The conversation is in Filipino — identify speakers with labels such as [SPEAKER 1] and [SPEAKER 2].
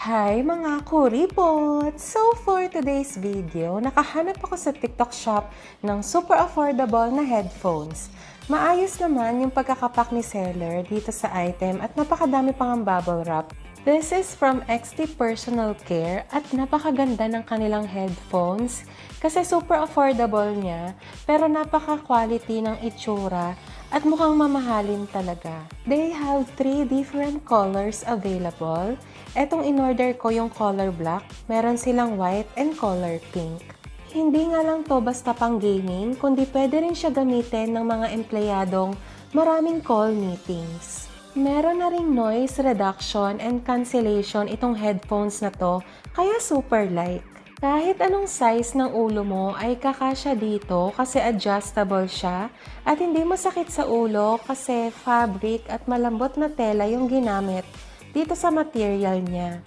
[SPEAKER 1] Hi mga kuripot! So for today's video, nakahanap ako sa TikTok shop ng super affordable na headphones. Maayos naman yung pagkakapak ni seller dito sa item at napakadami pang ang bubble wrap. This is from XT Personal Care at napakaganda ng kanilang headphones kasi super affordable niya pero napaka-quality ng itsura at mukhang mamahalin talaga. They have 3 different colors available. Etong in-order ko yung color black, meron silang white and color pink. Hindi nga lang to basta pang gaming, kundi pwede rin siya gamitin ng mga empleyadong maraming call meetings. Meron na ring noise reduction and cancellation itong headphones na to, kaya super light. Kahit anong size ng ulo mo ay kakasya dito kasi adjustable siya at hindi masakit sa ulo kasi fabric at malambot na tela yung ginamit dito sa material niya.